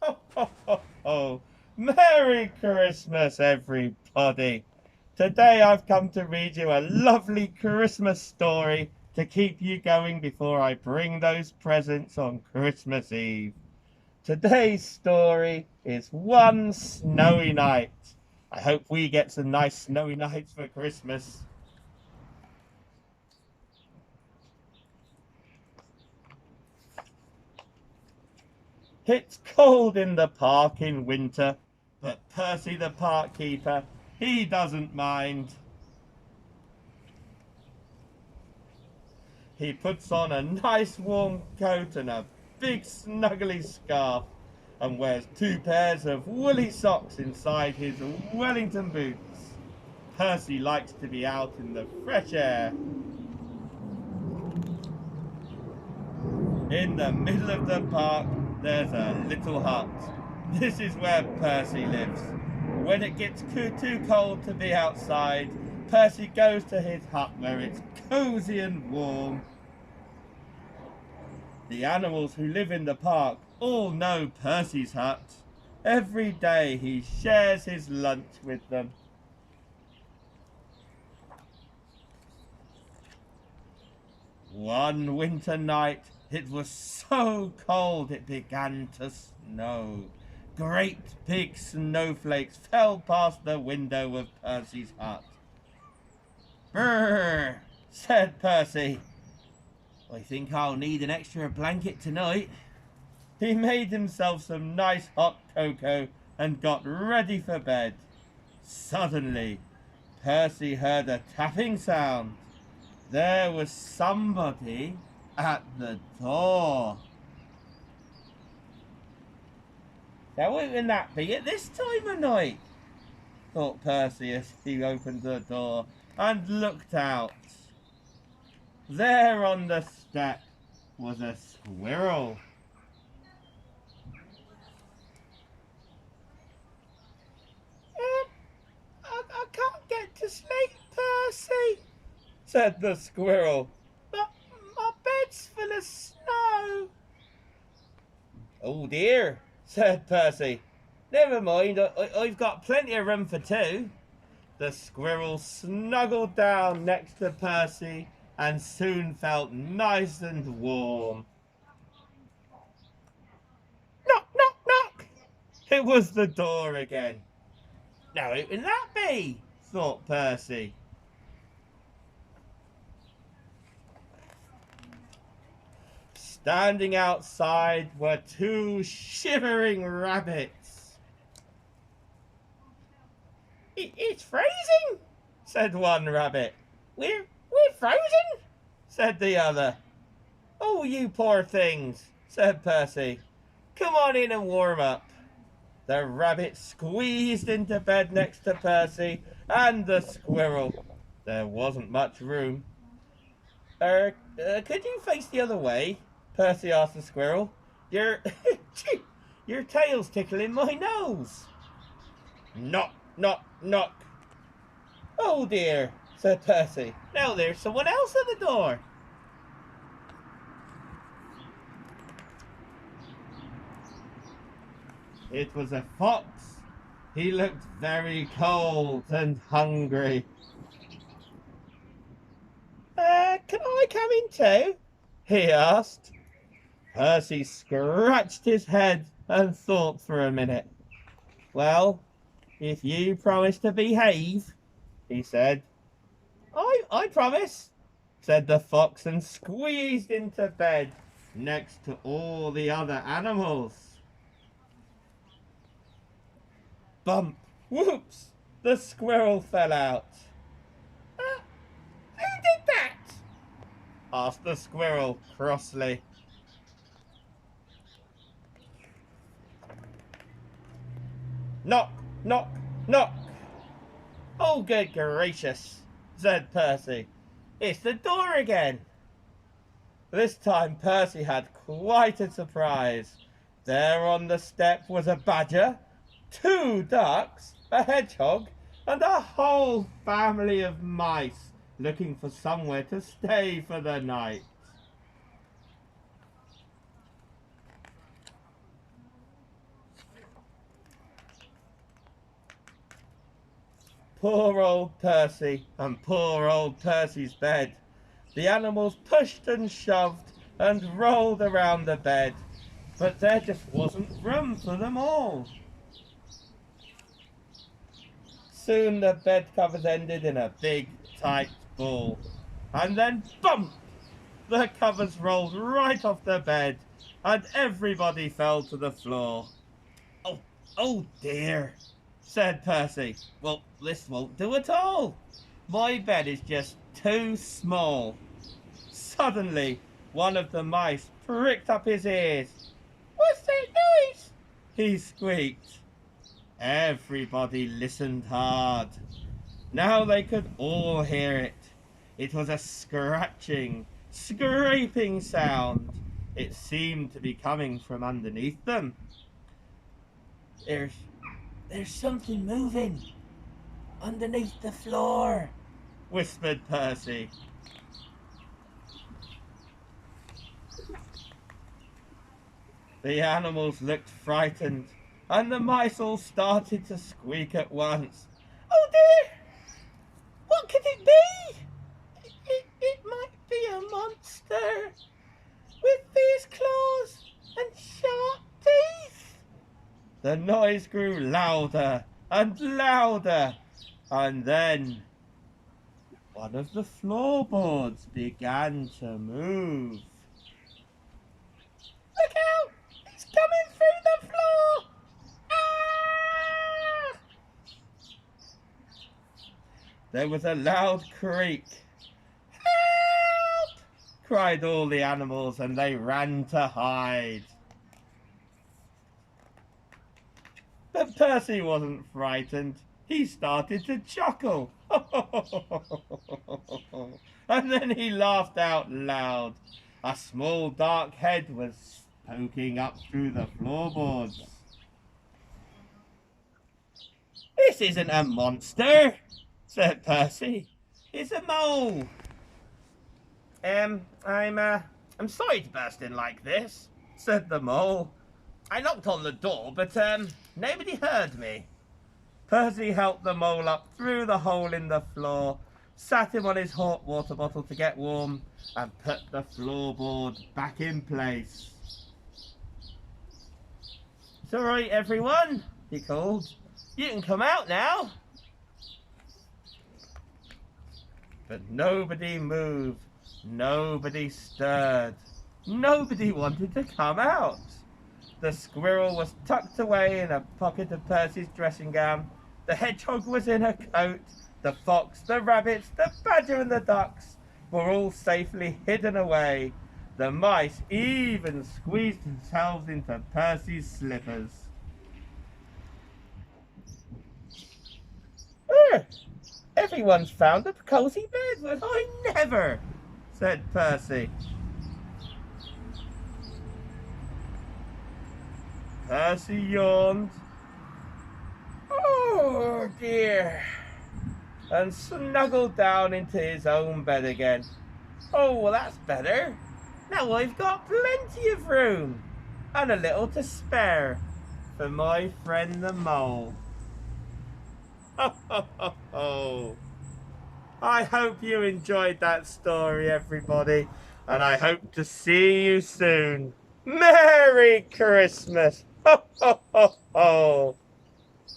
Ho, ho, ho, ho. Merry Christmas, everybody. Today I've come to read you a lovely Christmas story to keep you going before I bring those presents on Christmas Eve. Today's story is One Snowy Night. I hope we get some nice snowy nights for Christmas. It's cold in the park in winter, but Percy the park keeper, he doesn't mind. He puts on a nice warm coat and a big snuggly scarf and wears 2 pairs of woolly socks inside his Wellington boots. Percy likes to be out in the fresh air. In the middle of the park, there's a little hut. This is where Percy lives. When it gets too cold to be outside, Percy goes to his hut where it's cozy and warm. The animals who live in the park all know Percy's hut. Every day he shares his lunch with them. One winter night, it was so cold it began to snow. Great big snowflakes fell past the window of Percy's hut. Brrr, said Percy. I think I'll need an extra blanket tonight. He made himself some nice hot cocoa and got ready for bed. Suddenly, Percy heard a tapping sound. There was somebody at the door. Now wouldn't that be at this time of night? Thought Percy as he opened the door and looked out. There on the step was a squirrel. I can't get to sleep, Percy, said the squirrel. But my bed's full of snow. Oh dear, said Percy. Never mind, I've got plenty of room for two. The squirrel snuggled down next to Percy and soon felt nice and warm. Knock, knock, knock! It was the door again. Now who can that be? Thought Percy. Standing outside were 2 shivering rabbits. It's freezing, said one rabbit. We're frozen, said the other. Oh, you poor things, said Percy. Come on in and warm up. The rabbit squeezed into bed next to Percy and the squirrel. There wasn't much room. Could you face the other way? Percy asked the squirrel. Your, your tail's tickling my nose. Knock, knock, knock. Oh dear, said Percy. Now there's someone else at the door. It was a fox. He looked very cold and hungry. Can I come in too? He asked. Percy scratched his head and thought for a minute. Well, if you promise to behave, he said. I promise, said the fox and squeezed into bed next to all the other animals. Bump! Whoops! The squirrel fell out. Who did that? Asked the squirrel crossly. Knock, knock, knock. Oh, good gracious, said Percy. It's the door again. This time Percy had quite a surprise. There on the step was a badger, 2 ducks, a hedgehog, and a whole family of mice looking for somewhere to stay for the night. poor old Percy and poor old Percy's bed. The animals pushed and shoved and rolled around the bed, but there just wasn't room for them all. Soon the bed covers ended in a big, tight ball, and then bump! The covers rolled right off the bed, and everybody fell to the floor. Oh dear, said Percy. Well, this won't do at all. My bed is just too small. Suddenly, one of the mice pricked up his ears. What's that noise? He squeaked. Everybody listened hard. Now they could all hear it. It was a scratching, scraping sound. It seemed to be coming from underneath them. There's something moving underneath the floor, whispered Percy. The animals looked frightened, and the mice all started to squeak at once. Oh dear! What could it be? It might be a monster with fierce claws and sharp teeth. The noise grew louder and louder, and then one of the floorboards began to move. Look out! It's coming through the floor! Ah! There was a loud creak. Help! Cried all the animals, and they ran to hide. But Percy wasn't frightened. He started to chuckle. And then he laughed out loud. A small dark head was poking up through the floorboards. This isn't a monster, said Percy. It's a mole. I'm sorry to burst in like this, said the mole. I knocked on the door, but nobody heard me. Percy helped the mole up through the hole in the floor, sat him on his hot water bottle to get warm, and put the floorboard back in place. It's all right, everyone, he called. You can come out now. But nobody moved. Nobody stirred. Nobody wanted to come out. The squirrel was tucked away in a pocket of Percy's dressing gown. The hedgehog was in her coat. The fox, the rabbits, the badger and the ducks were all safely hidden away. The mice even squeezed themselves into Percy's slippers. Everyone's found a cosy bed, but I never, said Percy. Percy yawned. Oh dear. And snuggled down into his own bed again. Oh, well, that's better. Now I've got plenty of room and a little to spare for my friend the mole. Ho, ho, ho, ho. I hope you enjoyed that story, everybody, and I hope to see you soon. Merry Christmas! Ho, ho, ho, ho.